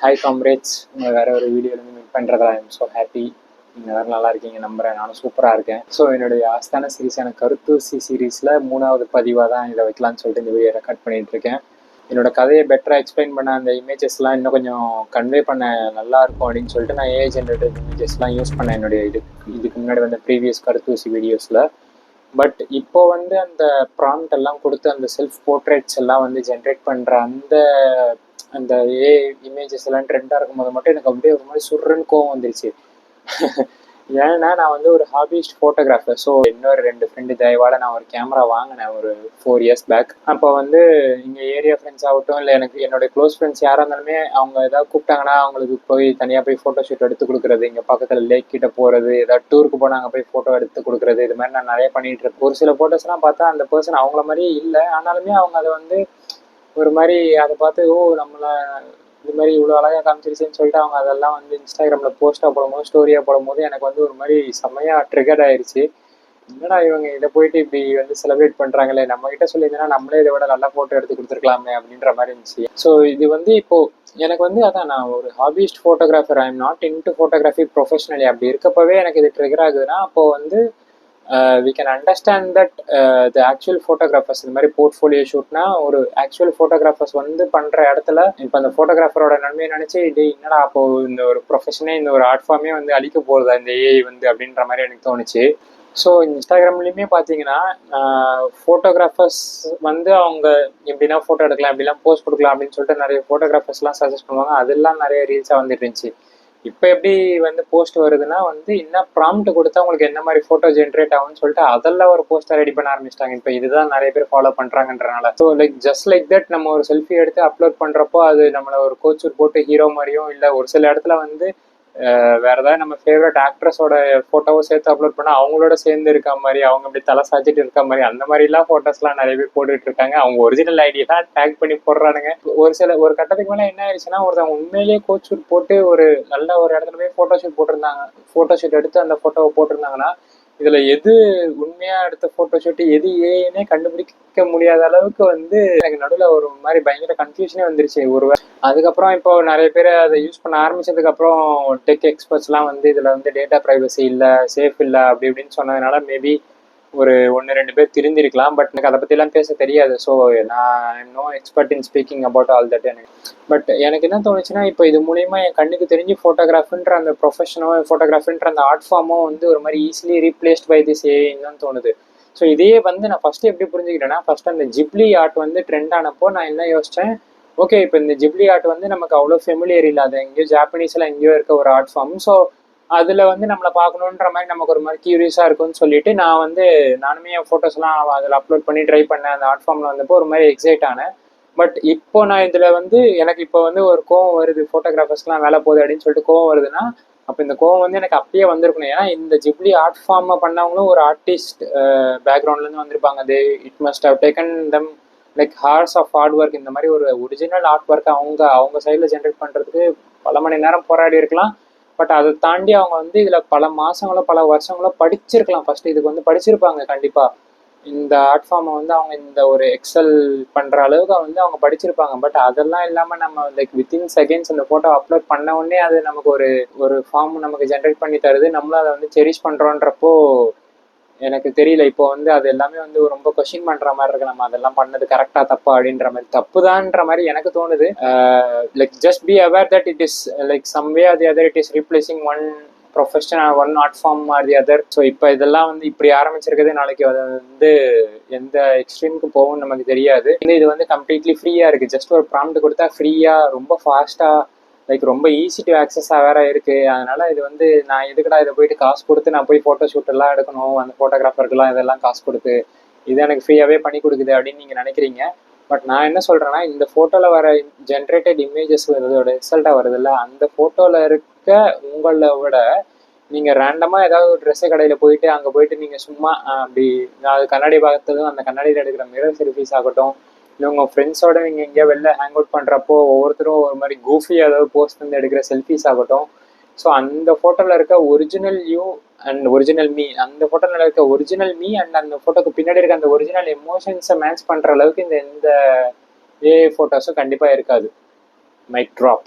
Hi comrades, உங்களை வேற ஒரு வீடியோலேருந்து மீட் பண்ணுறதா ஐம் ஸோ ஹாப்பி. நீங்கள் வேறு நல்லா இருக்கீங்க நம்புகிறேன். நானும் சூப்பராக இருக்கேன். ஸோ என்னுடைய ஆஸ்தான சீரீஸான கருத்தூசி சீரீஸில் 3வது பதிவாக தான் இதை வைக்கலான்னு சொல்லிட்டு இந்த வீடியோ ரெக்கார்ட் பண்ணிகிட்ருக்கேன். என்னோட கதையை பெட்டராக எக்ஸ்பிளைன் பண்ண அந்த இமேஜஸ்லாம் இன்னும் கொஞ்சம் கன்வே பண்ண நல்லாயிருக்கும் அப்படின்னு சொல்லிட்டு நான் ஏஐ ஜென்ரேட்டட் இமேஜஸ்லாம் யூஸ் பண்ணேன் என்னுடைய இதுக்கு முன்னாடி வந்த ப்ரீவியஸ் கருத்தூசி வீடியோஸில். பட் இப்போ அந்த ப்ராம்ப்ட் எல்லாம் கொடுத்து அந்த செல்ஃப் போர்ட்ரேட்ஸ் எல்லாம் ஜென்ரேட் பண்ணுற அந்த இமேஜஸ் எல்லாம் ட்ரெண்டாக இருக்கும்போது மட்டும் எனக்கு அப்படியே ஒரு மாதிரி சுருன்னு கோவம் வந்துருச்சு. ஏன்னா நான் ஒரு ஹாபிஸ்ட் ஃபோட்டோகிராஃபர். ஸோ இன்னொரு 2 ஃப்ரெண்டு தயவால் நான் ஒரு கேமரா வாங்கினேன் ஒரு 4 years பேக். அப்போ இங்கே ஏரியா ஃப்ரெண்ட்ஸ் ஆகட்டும், இல்லை எனக்கு என்னுடைய க்ளோஸ் ஃப்ரெண்ட்ஸ் யாராக இருந்தாலுமே அவங்க ஏதாவது கூப்பிட்டாங்கன்னா அவங்களுக்கு போய் தனியாக போய் ஃபோட்டோ ஷூட் எடுத்து கொடுக்குறது, இங்கே பக்கத்தில் லேக் கிட்ட போகிறது, ஏதாவது டூருக்கு போனாங்க போய் ஃபோட்டோ எடுத்து கொடுக்குறது, இது மாதிரி நான் நிறைய பண்ணிகிட்டு இருக்கேன். ஒரு சில ஃபோட்டோஸ்லாம் பார்த்தா அந்த பர்சன் அவங்கள மாதிரியே இல்லை, ஆனாலுமே அவங்க அதை ஒரு மாதிரி அதை பார்த்து நம்மளை இது மாதிரி இவ்வளோ அழகாக காமிச்சிருச்சுன்னு சொல்லிட்டு அவங்க அதெல்லாம் இன்ஸ்டாகிராமில் போஸ்ட்டாக போடும்போது ஸ்டோரியாக போடும்போது எனக்கு ஒரு மாதிரி செம்மையாக ட்ரிகர்ட் ஆயிடுச்சு. என்னடா இவங்க இதை போயிட்டு இப்படி செலிப்ரேட் பண்ணுறாங்களே, நம்மகிட்ட சொல்லியிருந்தேன்னா நம்மளே இதை விட நல்லா ஃபோட்டோ எடுத்து கொடுத்துருக்கலாமே அப்படின்ற மாதிரி இருந்துச்சு. ஸோ இது இப்போது எனக்கு அதான், நான் ஒரு hobbyist photographer, I am not into photography professionally. அப்படி இருக்கப்பவே எனக்கு இது ட்ரிகர் ஆகுதுன்னா அப்போது we can understand that the actual photographers இந்த மாதிரி போர்ட்ஃபோலியோ ஷூட்னா ஒரு ஆக்சுவல் ஃபோட்டோகிராஃபர்ஸ் பண்ணுற இடத்துல இப்போ அந்த ஃபோட்டோகிராஃபரோட நன்மையை நினச்சி இது என்னடா அப்போ இந்த ஒரு ப்ரொஃபஷனே இந்த ஒரு ஆர்ட் ஃபார்மே அழிக்க போகுதா இந்த ஏஐ அப்படின்ற மாதிரி எனக்கு தோணுச்சு. ஸோ இன்ஸ்டாகிராம்லேயுமே பார்த்தீங்கன்னா ஃபோட்டோகிராஃபர்ஸ் அவங்க எப்படின்னா ஃபோட்டோ எடுக்கலாம், எப்படிலாம் போஸ்ட் கொடுக்கலாம் அப்படின்னு சொல்லிட்டு நிறைய ஃபோட்டோகிராஃபர்ஸ்லாம் சஜஸ்ட் பண்ணுவாங்க. அதெல்லாம் நிறைய ரீல்ஸாக வந்துட்டு இருந்துச்சு. இப்போ எப்படி போஸ்ட் வருதுன்னா என்ன ப்ராம்ப்ட் கொடுத்தா உங்களுக்கு என்ன மாதிரி ஃபோட்டோ ஜென்ரேட் ஆகும்னு சொல்லிட்டு அதெல்லாம் ஒரு போஸ்டர் ரெடி பண்ண ஆரம்பிச்சிட்டாங்க. இப்போ இதுதான் நிறைய பேர் ஃபாலோ பண்ணுறாங்கன்றனால. ஸோ ஜஸ்ட் லைக் தட் நம்ம ஒரு செல்ஃபி எடுத்து அப்லோட் பண்ணுறப்போ அது நம்மளை ஒரு கோச்சூர் போட்டு ஹீரோ மாதிரியும், இல்லை ஒரு சில இடத்துல வேற ஏதாவது நம்ம ஃபேவரட் ஆக்ட்ரஸோட ஃபோட்டோவை சேர்த்து அப்லோட் பண்ணால் அவங்களோட சேர்ந்து இருக்க மாதிரி, அவங்க அப்படி தலை சாச்சிட்டு இருக்க மாதிரி அந்த மாதிரிலாம் ஃபோட்டோஸ்லாம் நிறைய பேர் போட்டுட்டு இருக்காங்க. அவங்க ஒரிஜினல் ஐடியா தான் டேக் பண்ணி போடுறானுங்க. ஒரு கட்டத்துக்கு மேலே என்ன ஆயிடுச்சுன்னா ஒருத்தவங்க உண்மையிலேயே கோச் ஷூட் போட்டு ஒரு நல்ல ஒரு இடத்துல போய் ஃபோட்டோ ஷூட் எடுத்து அந்த ஃபோட்டோவை போட்டிருந்தாங்கன்னா இதுல எது உண்மையா எடுத்த ஃபோட்டோ ஷூட் எது ஏன்னே கண்டுபிடிக்க முடியாத அளவுக்கு எனக்கு நடுவில் ஒரு மாதிரி பயங்கர கன்ஃபியூஷனே வந்துருச்சு. அதுக்கப்புறம் இப்போ நிறைய பேர் அதை யூஸ் பண்ண ஆரம்பிச்சதுக்கு அப்புறம் டெக் எக்ஸ்பர்ட்ஸ்லாம் இதுல டேட்டா ப்ரைவசி இல்லை, சேஃப் இல்லை அப்படி இப்படின்னு சொன்னதுனால மேபி ஒரு 1-2 பேர் திருந்திருக்கலாம். பட் எனக்கு அதை பற்றிலாம் பேச தெரியாது. ஸோ நான் I'm no expert in speaking about all that. But எனக்கு என்ன தோணுச்சுன்னா இப்போ இது மூலயமா என் கண்ணுக்கு தெரிஞ்சு ஃபோட்டோகிராஃபின்ற அந்த ப்ரொஃபஷனோ, ஃபோட்டோகிராஃபின்ற அந்த ஆர்ட் ஃபார்மோ ஒரு மாதிரி ஈஸிலி ரீப்ளேஸ்ட் பை திஸ் ஏன்னு தோணுது. ஸோ இதையே நான் ஃபஸ்ட்டு எப்படி புரிஞ்சுக்கிட்டேன்னா, ஃபஸ்ட்டு அந்த ஜிப்லி ஆர்ட் ட்ரெண்ட் ஆனப்போ நான் என்ன யோசித்தேன், ஓகே இப்போ இந்த ஜிப்லி ஆர்ட் நமக்கு அவ்வளோ ஃபெமிலியர் இல்லாத எங்கேயோ ஜாப்பனீஸில் எங்கேயோ இருக்க ஒரு ஆர்ட் ஃபார்ம். ஸோ அதில் நம்மளை பார்க்கணுன்ற மாதிரி நமக்கு ஒரு மாதிரி க்யூரியஸாக இருக்கும்னு சொல்லிட்டு நான் நானுமே என் ஃபோட்டோஸ்லாம் அதில் அப்லோட் பண்ணி ட்ரை பண்ணேன். அந்த ஆர்ட் ஃபார்மில் வந்தப்போ ஒரு மாதிரி எக்ஸைட் ஆனேன். பட் இப்போ நான் இதில் எனக்கு இப்போ ஒரு கோவம் வருது, ஃபோட்டோகிராஃபர்ஸ்லாம் வேலை போகுது அப்படின்னு சொல்லிட்டு கோவம் வருதுன்னா அப்போ இந்த கோவம் எனக்கு அப்பயே வந்திருக்கணும். ஏன்னா இந்த ஜிப்லி ஆர்ட் ஃபார்மை பண்ணவங்களும் ஒரு ஆர்டிஸ்ட் பேக்ரவுண்ட்லேருந்து வந்திருப்பாங்க. It must have taken them like hours of hard work. இந்த மாதிரி ஒரு ஒரிஜினல் ஆர்ட் ஒர்க் அவங்க சைடில் ஜென்ரேட் பண்ணுறதுக்கு பல மணி நேரம் போராடி இருக்கலாம். பட் அதை தாண்டி அவங்க இதில் பல மாதங்களோ பல வருஷங்களோ படிச்சிருக்கலாம். ஃபஸ்ட்டு இதுக்கு படிச்சிருப்பாங்க கண்டிப்பாக. இந்த ஆர்ட் ஃபார்மை அவங்க இந்த ஒரு எக்ஸல் பண்ணுற அளவுக்கு அவங்க படிச்சிருப்பாங்க. பட் அதெல்லாம் இல்லாமல் நம்ம லைக் வித்தின் செகண்ட்ஸ் அந்த ஃபோட்டோ அப்லோட் பண்ண உடனே அது நமக்கு ஒரு ஃபார்ம் நமக்கு ஜென்ரேட் பண்ணி தருது. நம்மளும் அதை செரிஷ் பண்ணுறோன்றப்போ எனக்கு தெரியல. இப்போ அது எல்லாமே ரொம்ப கொஸ்டின் பண்ணுற மாதிரி இருக்கு. நம்ம அதெல்லாம் பண்ணது கரெக்டாக தப்பா அப்படின்ற மாதிரி, தப்புதான்ற மாதிரி எனக்கு தோணுது. Like just be aware that it is like some way or the other it is replacing one profession or one art form or the other. So இப்போ இதெல்லாம் இப்படி ஆரம்பிச்சிருக்குது, நாளைக்கு அது எந்த எக்ஸ்ட்ரீமுக்கு போகும்னு நமக்கு தெரியாது. இது கம்ப்ளீட்லி ஃப்ரீயாக இருக்குது. ஜஸ்ட் ஒரு ப்ராம்ப்ட் கொடுத்தா ஃப்ரீயாக ரொம்ப ஃபாஸ்ட்டாக லைக் ரொம்ப ஈஸி டு ஆக்சஸாக வேற இருக்குது. அதனால் இது நான் எதுக்கடா இதை போயிட்டு காசு கொடுத்து நான் போய் ஃபோட்டோ ஷூட் எல்லாம் எடுக்கணும், அந்த ஃபோட்டோகிராஃபருக்குலாம் இதெல்லாம் காசு கொடுத்து இது எனக்கு ஃப்ரீயாகவே பண்ணி கொடுக்குது அப்படின்னு நீங்கள் நினைக்கிறீங்க. பட் நான் என்ன சொல்கிறேன்னா, இந்த ஃபோட்டோவில் வர ஜென்ரேட்டட் இமேஜஸ் இதோட ரிசல்ட்டாக வருதுல்ல, அந்த ஃபோட்டோவில் இருக்க உங்களை விட நீங்கள் ரேண்டமாக ஏதாவது ஒரு ட்ரெஸ்ஸு கடையில் போயிட்டு அங்கே போயிட்டு நீங்கள் சும்மா அப்படி அது கண்ணாடி பார்த்ததும் அந்த கண்ணாடியில் எடுக்கிற மிரர் செல்ஃபீஸ் ஆகட்டும், இல்லை உங்கள் ஃப்ரெண்ட்ஸோட நீங்கள் எங்கேயா வெளில ஹேங் அவுட் பண்ணுறப்போ ஒவ்வொருத்தரும் ஒரு மாதிரி கூஃபி ஏதாவது போஸ்ட் எடுக்கிற செல்ஃபீஸ் ஆகட்டும். ஸோ அந்த ஃபோட்டோவில் இருக்க original you and original me, அந்த ஃபோட்டோவில் இருக்க ஒரிஜினல் மீ அண்ட் அந்த ஃபோட்டோக்கு பின்னாடி இருக்க அந்த ஒரிஜினல் எமோஷன்ஸை மேட்ச் பண்ணுற அளவுக்கு எந்த ஏஐ ஃபோட்டோஸும் கண்டிப்பாக இருக்காது. Mic drop.